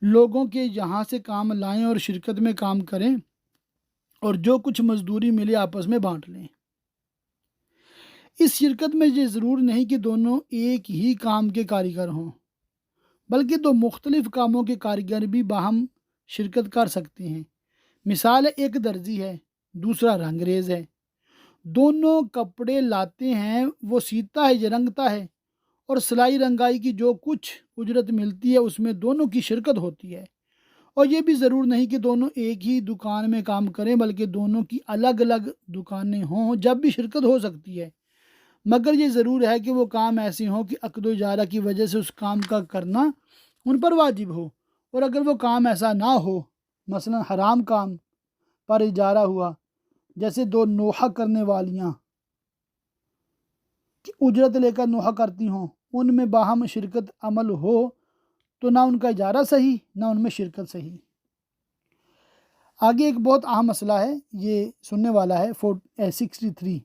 S1: لوگوں کے یہاں سے کام لائیں اور شرکت میں کام کریں اور جو کچھ مزدوری ملے آپس میں بانٹ لیں۔ اس شرکت میں یہ ضرور نہیں کہ دونوں ایک ہی کام کے کاریگر ہوں، بلکہ دو مختلف کاموں کے کاریگر بھی باہم شرکت کر سکتے ہیں۔ مثال ایک درزی ہے، دوسرا رنگریز ہے، دونوں کپڑے لاتے ہیں، وہ سیتا ہے یہ رنگتا ہے، اور سلائی رنگائی کی جو کچھ اجرت ملتی ہے اس میں دونوں کی شرکت ہوتی ہے۔ اور یہ بھی ضرور نہیں کہ دونوں ایک ہی دکان میں کام کریں، بلکہ دونوں کی الگ الگ دکانیں ہوں، جب بھی شرکت ہو سکتی ہے، مگر یہ ضرور ہے کہ وہ کام ایسے ہوں کہ عقد و اجارہ کی وجہ سے اس کام کا کرنا ان پر واجب ہو، اور اگر وہ کام ایسا نہ ہو، مثلا حرام کام پر اجارہ ہوا، جیسے دو نوحہ کرنے والیاں کہ اجرت لے کر نوحہ کرتی ہوں، ان میں باہم شرکت عمل ہو تو نہ ان کا اجارہ صحیح نہ ان میں شرکت صحیح۔ آگے ایک بہت اہم مسئلہ ہے، یہ سننے والا ہے 63،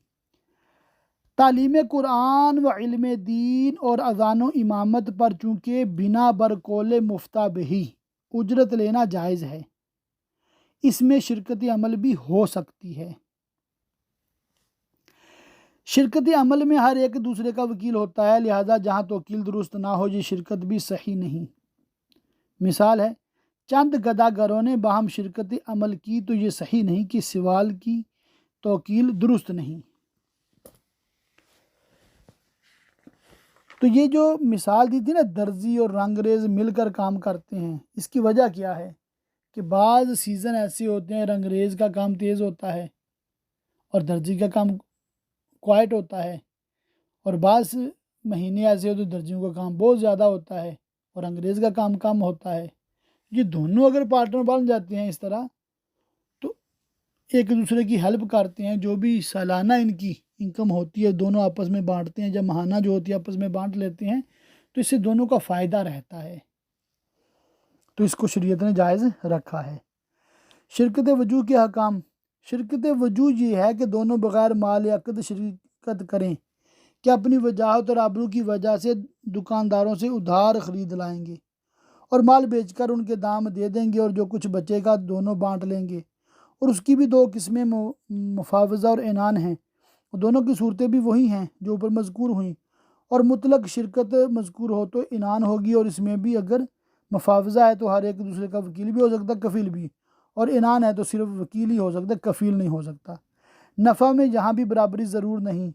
S1: تعلیم قرآن و علم دین اور اذان و امامت پر چونکہ بنا برقول مفتہ بہی اجرت لینا جائز ہے، اس میں شرکت عمل بھی ہو سکتی ہے۔ شرکت عمل میں ہر ایک دوسرے کا وکیل ہوتا ہے، لہذا جہاں توکیل درست نہ ہو یہ شرکت بھی صحیح نہیں۔ مثال ہے، چند گداگروں نے باہم شرکت عمل کی تو یہ صحیح نہیں کہ سوال کی توکیل درست نہیں۔ تو یہ جو مثال دی تھی نا، درزی اور رنگریز مل کر کام کرتے ہیں، اس کی وجہ کیا ہے کہ بعض سیزن ایسے ہوتے ہیں رنگریز کا کام تیز ہوتا ہے اور درزی کا کام کوائٹ ہوتا ہے، اور بعض مہینے ایسے ہوتے ہیں درزیوں کا کام بہت زیادہ ہوتا ہے اور انگریز کا کام کم ہوتا ہے۔ یہ دونوں اگر پارٹنر بن جاتے ہیں اس طرح تو ایک دوسرے کی ہیلپ کرتے ہیں، جو بھی سالانہ ان کی انکم ہوتی ہے دونوں آپس میں بانٹتے ہیں، جب ماہانہ جو ہوتی ہے آپس میں بانٹ لیتے ہیں تو اس سے دونوں کا فائدہ رہتا ہے، تو اس کو شریعت نے جائز رکھا ہے۔ شرکت وجوہ کے حکام، شرکت وجوہ یہ ہے کہ دونوں بغیر مال عقد شرکت کریں کہ اپنی وجاہت اور آبرو کی وجہ سے دکانداروں سے ادھار خرید لائیں گے اور مال بیچ کر ان کے دام دے دیں گے، اور جو کچھ بچے گا دونوں بانٹ لیں گے، اور اس کی بھی دو قسمیں مفاوضہ اور عنان ہیں، دونوں کی صورتیں بھی وہی ہیں جو اوپر مذکور ہوئیں، اور مطلق شرکت مذکور ہو تو عنان ہوگی، اور اس میں بھی اگر مفاوضہ ہے تو ہر ایک دوسرے کا وکیل بھی ہو سکتا ہے، کفیل بھی، اور عنان ہے تو صرف وکیل ہی ہو سکتا ہے، کفیل نہیں ہو سکتا۔ نفع میں یہاں بھی برابری ضرور نہیں،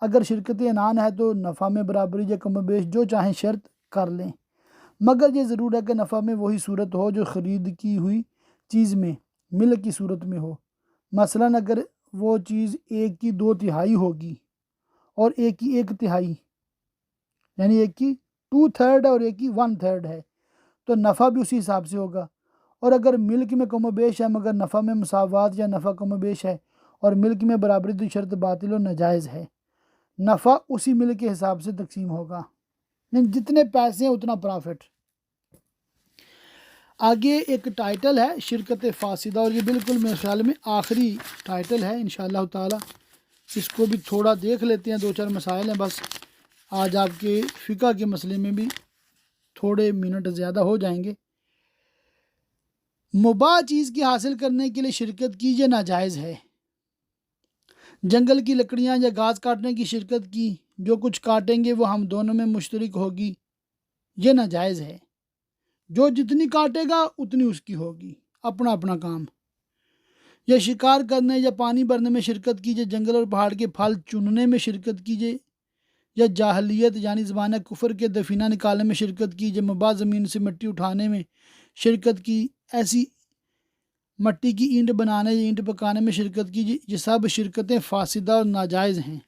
S1: اگر شرکت عنان ہے تو نفع میں برابری یا کم و بیش جو چاہیں شرط کر لیں، مگر یہ ضرور ہے کہ نفع میں وہی صورت ہو جو خرید کی ہوئی چیز میں ملک کی صورت میں ہو۔ مثلا اگر وہ چیز ایک کی 2/3 ہوگی اور ایک کی 1/3، یعنی ایک کی 2/3 اور ایک کی 1/3 ہے، تو نفع بھی اسی حساب سے ہوگا، اور اگر ملک میں کم و بیش ہے مگر نفع میں مساوات یا نفع کم و بیش ہے اور ملک میں برابری تو شرط باطل و ناجائز ہے، نفع اسی ملک کے حساب سے تقسیم ہوگا، یعنی جتنے پیسے ہیں اتنا پرافٹ۔ آگے ایک ٹائٹل ہے شرکت فاسدہ، اور یہ بالکل میرے خیال میں آخری ٹائٹل ہے انشاءاللہ تعالی، اس کو بھی تھوڑا دیکھ لیتے ہیں، 2-4 مسائل ہیں بس، آج آپ کے فقہ کے مسئلے میں بھی تھوڑے منٹ زیادہ ہو جائیں گے۔ مباح چیز کی حاصل کرنے کے لیے شرکت کی یہ ناجائز ہے۔ جنگل کی لکڑیاں یا گھاس کاٹنے کی شرکت کی، جو کچھ کاٹیں گے وہ ہم دونوں میں مشترک ہوگی، یہ ناجائز ہے۔ جو جتنی کاٹے گا اتنی اس کی ہوگی، اپنا اپنا کام۔ یا شکار کرنے یا پانی بھرنے میں شرکت کیجیے، جنگل اور پہاڑ کے پھل چننے میں شرکت کیجیے، یا جاہلیت یعنی زمانہ کفر کے دفینہ نکالنے میں شرکت کیجیے، مباح زمین سے مٹی اٹھانے میں شرکت کی، ایسی مٹی کی اینٹ بنانے یا اینٹ پکانے میں شرکت کیجیے، یہ سب شرکتیں فاسدہ اور ناجائز ہیں۔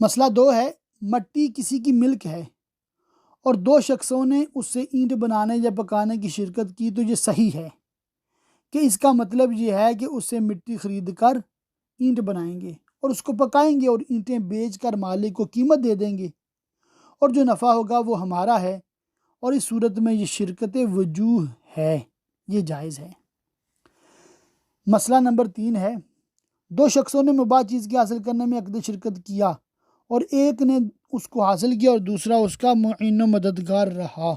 S1: مسئلہ 2 ہے، مٹی کسی کی ملک ہے اور 2 شخصوں نے اس سے اینٹ بنانے یا پکانے کی شرکت کی، تو یہ صحیح ہے کہ اس کا مطلب یہ ہے کہ اس سے مٹی خرید کر اینٹ بنائیں گے اور اس کو پکائیں گے اور اینٹیں بیچ کر مالک کو قیمت دے دیں گے، اور جو نفع ہوگا وہ ہمارا ہے، اور اس صورت میں یہ شرکت وجوہ ہے، یہ جائز ہے۔ مسئلہ نمبر 3 ہے، 2 شخصوں نے مباح چیز کے حاصل کرنے میں عقد شرکت کیا اور ایک نے اس کو حاصل کیا اور دوسرا اس کا معین و مددگار رہا۔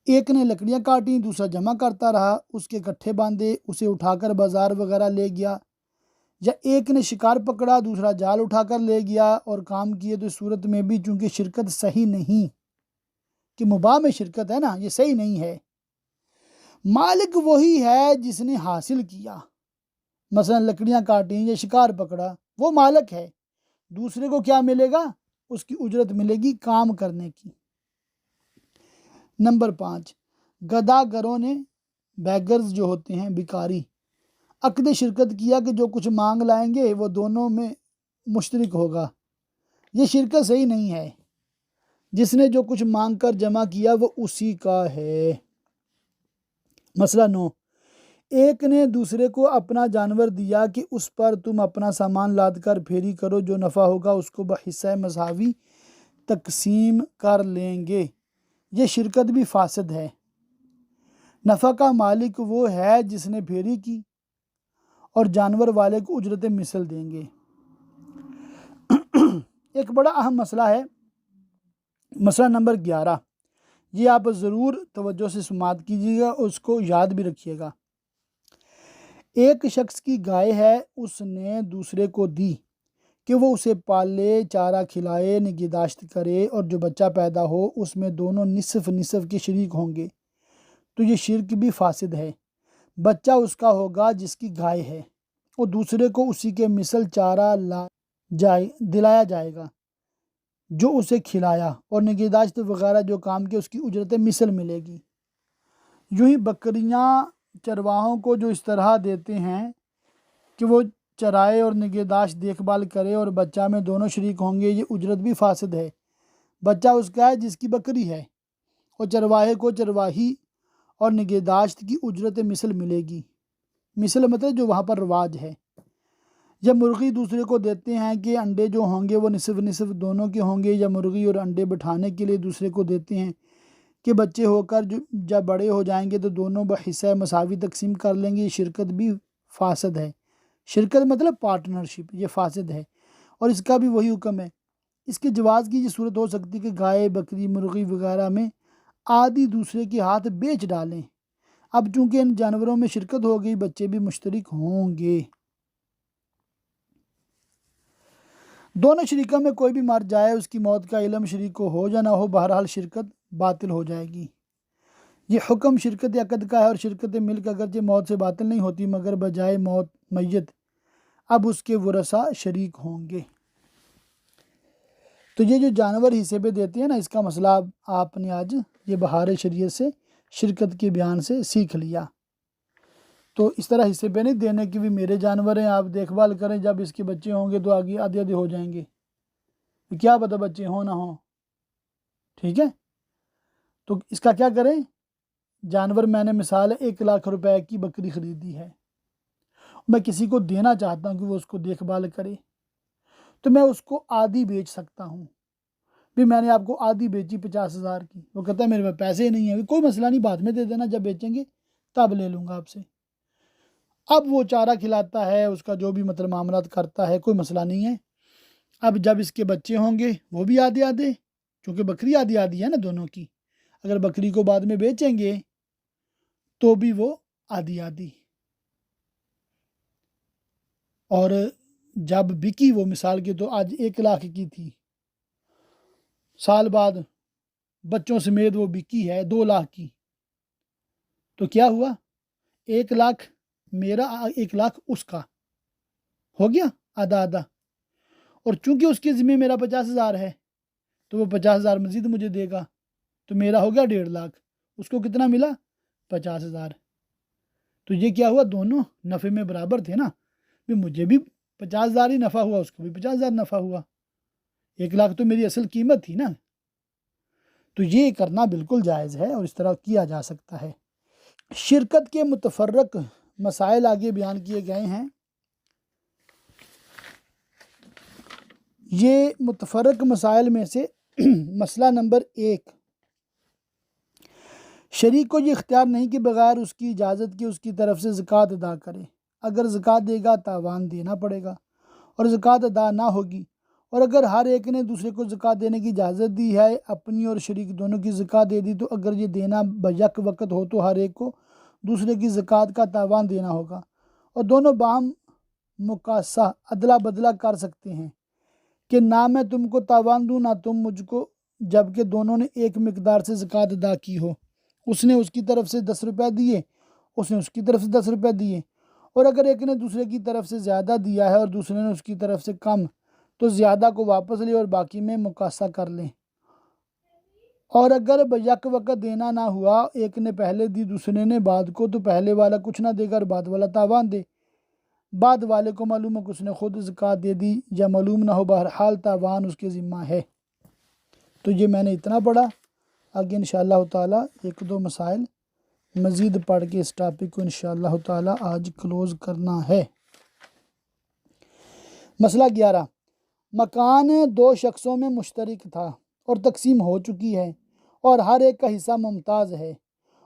S1: ایک نے لکڑیاں کاٹیں، دوسرا جمع کرتا رہا، اس کے گٹھے باندھے، اسے اٹھا کر بازار وغیرہ لے گیا، یا ایک نے شکار پکڑا، دوسرا جال اٹھا کر لے گیا اور کام کیے، تو اس صورت میں بھی چونکہ شرکت صحیح نہیں، کہ مباح میں شرکت ہے نا، یہ صحیح نہیں ہے۔ مالک وہی ہے جس نے حاصل کیا، مثلا لکڑیاں کاٹیں یا شکار پکڑا، وہ مالک ہے، دوسرے کو کیا ملے گا؟ اس کی اجرت ملے گی کام کرنے کی۔ نمبر 5، گداگروں نے، بیگرز جو ہوتے ہیں بھکاری، عقد شرکت کیا کہ جو کچھ مانگ لائیں گے وہ دونوں میں مشترک ہوگا، یہ شرکت صحیح نہیں ہے، جس نے جو کچھ مانگ کر جمع کیا وہ اسی کا ہے۔ مسئلہ 9، ایک نے دوسرے کو اپنا جانور دیا کہ اس پر تم اپنا سامان لاد کر پھیری کرو، جو نفع ہوگا اس کو بحصہ مساوی تقسیم کر لیں گے، یہ شرکت بھی فاسد ہے۔ نفع کا مالک وہ ہے جس نے پھیری کی، اور جانور والے کو اجرت مثل دیں گے۔ ایک بڑا اہم مسئلہ ہے، مسئلہ نمبر 11، یہ آپ ضرور توجہ سے سماعت کیجیے گا، اس کو یاد بھی رکھیے گا۔ ایک شخص کی گائے ہے، اس نے دوسرے کو دی کہ وہ اسے پالے، چارہ کھلائے، نگہداشت کرے، اور جو بچہ پیدا ہو اس میں دونوں نصف نصف کے شریک ہوں گے، تو یہ شرک بھی فاسد ہے۔ بچہ اس کا ہوگا جس کی گائے ہے، اور دوسرے کو اسی کے مثل چارہ دلایا جائے گا جو اسے کھلایا، اور نگہداشت وغیرہ جو کام کے اس کی اجرت مثل ملے گی۔ یوں ہی بکریاں چرواہوں کو جو اس طرح دیتے ہیں کہ وہ چرائے اور نگہداشت دیکھ بھال کرے اور بچہ میں دونوں شریک ہوں گے، یہ اجرت بھی فاسد ہے۔ بچہ اس کا ہے جس کی بکری ہے، اور چرواہے کو چرواہی اور نگہداشت کی اجرت مثل ملے گی، مثل مطلب جو وہاں پر رواج ہے۔ یا مرغی دوسرے کو دیتے ہیں کہ انڈے جو ہوں گے وہ نصف نصف دونوں کے ہوں گے، یا مرغی اور انڈے بٹھانے کے لیے دوسرے کو دیتے ہیں کہ بچے ہو کر جب بڑے ہو جائیں گے تو دونوں بحصہ مساوی تقسیم کر لیں گے، یہ شرکت بھی فاسد ہے۔ شرکت مطلب پارٹنرشپ، یہ فاسد ہے، اور اس کا بھی وہی حکم ہے۔ اس کے جواز کی یہ صورت ہو سکتی کہ گائے، بکری، مرغی وغیرہ میں آدھی دوسرے کے ہاتھ بیچ ڈالیں، اب چونکہ ان جانوروں میں شرکت ہو گئی، بچے بھی مشترک ہوں گے۔ دونوں شریکوں میں کوئی بھی مر جائے، اس کی موت کا علم شریک کو ہو یا نہ ہو، بہرحال شرکت باطل ہو جائے گی۔ یہ حکم شرکت عقد کا ہے، اور شرکت ملک اگرچہ موت سے باطل نہیں ہوتی مگر بجائے موت میت اب اس کے ورثاء شریک ہوں گے۔ تو یہ جو جانور حصے پہ دیتے ہیں نا، اس کا مسئلہ آپ نے آج یہ بہار شریعت سے شرکت کے بیان سے سیکھ لیا۔ تو اس طرح حصے پہ نہیں دینے کی بھی میرے جانور ہیں، آپ دیکھ بھال کریں، جب اس کے بچے ہوں گے تو آگے آدھے آدھے ہو جائیں گے، کیا پتہ بچے ہوں نہ ہوں، ٹھیک ہے؟ تو اس کا کیا کریں؟ جانور میں نے مثال 1,00,000 روپے کی بکری خریدی ہے، میں کسی کو دینا چاہتا ہوں کہ وہ اس کو دیکھ بھال کرے، تو میں اس کو آدھی بیچ سکتا ہوں۔ بھی میں نے آپ کو آدھی بیچی 50,000 کی، وہ کہتا ہے میرے پاس پیسے نہیں ہیں، کوئی مسئلہ نہیں، بعد میں دے دینا، جب بیچیں گے تب لے لوں گا آپ سے۔ اب وہ چارہ کھلاتا ہے، اس کا جو بھی مطلب معاملات کرتا ہے، کوئی مسئلہ نہیں ہے۔ اب جب اس کے بچے ہوں گے وہ بھی آدھے آدھے، کیونکہ بکری آدھی آدھی ہے نا دونوں کی، اگر بکری کو بعد میں بیچیں گے تو بھی وہ آدھی آدھی۔ اور جب بکی وہ مثال کی تو آج 1 لاکھ کی تھی، سال بعد بچوں سمیت وہ بکی ہے 2 لاکھ کی، تو کیا ہوا؟ 1 لاکھ میرا، 1 لاکھ اس کا، ہو گیا آدھا آدھا۔ اور چونکہ اس کے ذمہ میرا 50,000 ہے تو وہ 50,000 مزید مجھے دے گا، تو میرا ہو گیا 1.5 لاکھ، اس کو کتنا ملا؟ 50,000۔ تو یہ کیا ہوا؟ دونوں نفع میں برابر تھے نا، مجھے بھی 50,000 ہی نفع ہوا، اس کو بھی 50,000 نفع ہوا، 1 لاکھ تو میری اصل قیمت تھی نا۔ تو یہ کرنا بالکل جائز ہے اور اس طرح کیا جا سکتا ہے۔ شرکت کے متفرق مسائل آگے بیان کیے گئے ہیں۔ یہ متفرق مسائل میں سے مسئلہ نمبر 1، شریک کو یہ اختیار نہیں کہ بغیر اس کی اجازت کے اس کی طرف سے زکوٰۃ ادا کرے، اگر زکوٰۃ دے گا تاوان دینا پڑے گا اور زکوٰۃ ادا نہ ہوگی، اور اگر ہر ایک نے دوسرے کو زکوٰۃ دینے کی اجازت دی ہے، اپنی اور شریک دونوں کی زکوٰۃ دے دی، تو اگر یہ دینا بیک وقت ہو تو ہر ایک کو دوسرے کی زکوٰۃ کا تاوان دینا ہوگا، اور دونوں باہم مقاصہ ادلا بدلا کر سکتے ہیں کہ نہ میں تم کو تاوان دوں نہ تم مجھ کو، جبکہ دونوں نے ایک مقدار سے زکوٰۃ ادا کی ہو، اس نے اس کی طرف سے 10 روپے دیے، اس نے اس کی طرف سے 10 روپے دیے، اور اگر ایک نے دوسرے کی طرف سے زیادہ دیا ہے اور دوسرے نے اس کی طرف سے کم، تو زیادہ کو واپس لے اور باقی میں مقاصہ کر لیں۔ اور اگر بیک وقت دینا نہ ہوا، ایک نے پہلے دی دوسرے نے بعد کو، تو پہلے والا کچھ نہ دے گا اور بعد والا تاوان دے، بعد والے کو معلوم ہو کہ اس نے خود زکوٰۃ دے دی یا معلوم نہ ہو، بہرحال تاوان اس کے ذمہ ہے۔ تو یہ میں نے اتنا پڑھا، آگے انشاءاللہ تعالیٰ 1-2 مسائل مزید پڑھ کے اس ٹاپک کو انشاءاللہ تعالیٰ آج کلوز کرنا ہے۔ مسئلہ 11، مکان 2 شخصوں میں مشترک تھا اور تقسیم ہو چکی ہے اور ہر ایک کا حصہ ممتاز ہے،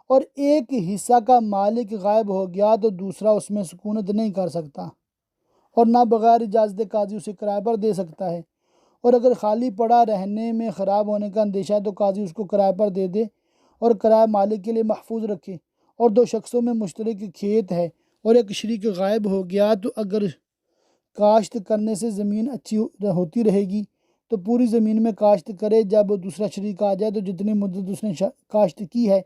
S1: اور ایک حصہ کا مالک غائب ہو گیا تو دوسرا اس میں سکونت نہیں کر سکتا اور نہ بغیر اجازت قاضی اسے کرائے پر دے سکتا ہے، اور اگر خالی پڑا رہنے میں خراب ہونے کا اندیشہ ہے تو قاضی اس کو کرائے پر دے دے اور کرایہ مالک کے لیے محفوظ رکھے۔ اور 2 شخصوں میں مشترک کھیت ہے اور ایک شریک غائب ہو گیا، تو اگر کاشت کرنے سے زمین اچھی ہوتی رہے گی تو پوری زمین میں کاشت کرے، جب دوسرا شریک آ جائے تو جتنی مدت اس نے کاشت کی ہے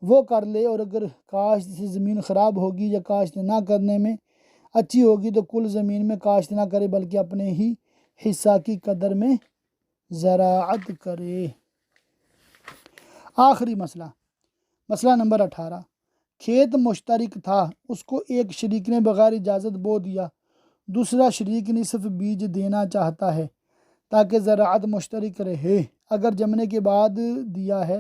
S1: وہ کر لے، اور اگر کاشت سے زمین خراب ہوگی یا کاشت نہ کرنے میں اچھی ہوگی تو کل زمین میں کاشت نہ کرے بلکہ اپنے ہی حصہ کی قدر میں زراعت کرے۔ آخری مسئلہ نمبر 18، کھیت مشترک تھا، اس کو ایک شریک نے بغیر اجازت بو دیا، دوسرا شریک نصف بیج دینا چاہتا ہے تاکہ زراعت مشترک رہے، اگر جمنے کے بعد دیا ہے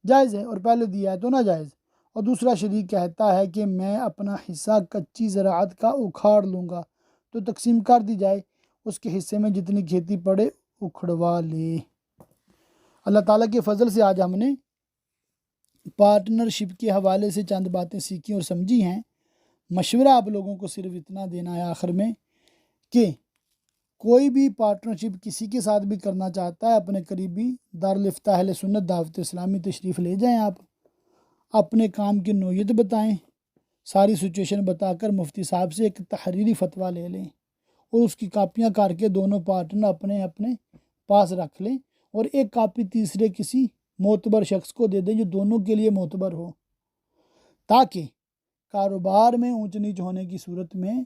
S1: جائز ہے اور پہلے دیا ہے تو ناجائز، اور دوسرا شریک کہتا ہے کہ میں اپنا حصہ کچی زراعت کا اکھاڑ لوں گا، تو تقسیم کر دی جائے، اس کے حصے میں جتنی کھیتی پڑے اکھڑوا لے۔ اللہ تعالیٰ کے فضل سے آج ہم نے پارٹنرشپ کے حوالے سے چند باتیں سیکھی اور سمجھی ہیں۔ مشورہ آپ لوگوں کو صرف اتنا دینا ہے آخر میں کہ کوئی بھی پارٹنرشپ کسی کے ساتھ بھی کرنا چاہتا ہے، اپنے قریبی دارالفتہ اہل سنت دعوت اسلامی تشریف لے جائیں، آپ اپنے کام کی نوعیت بتائیں، ساری سچویشن بتا کر مفتی صاحب سے ایک تحریری فتویٰ لے لیں اور اس کی کاپیاں کر کے دونوں پارٹنر اپنے اپنے پاس رکھ لیں، اور ایک کاپی تیسرے کسی معتبر شخص کو دے دیں جو دونوں کے لیے معتبر ہو، تاکہ کاروبار میں اونچ نیچ ہونے کی صورت میں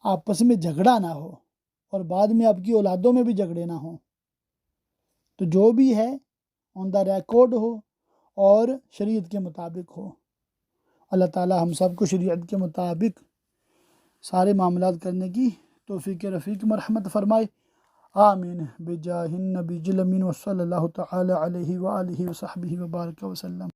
S1: آپس میں جھگڑا نہ ہو اور بعد میں آپ کی اولادوں میں بھی جھگڑے نہ ہوں۔ تو جو بھی ہے آن دا ریکارڈ ہو اور شریعت کے مطابق ہو۔ اللہ تعالی ہم سب کو شریعت کے مطابق سارے معاملات کرنے کی توفیق رفیق مرحمت فرمائے، آمین بجاہ النبی الامین وصلی اللہ تعالی علیہ وآلہ وصحبہ وبارک وسلم۔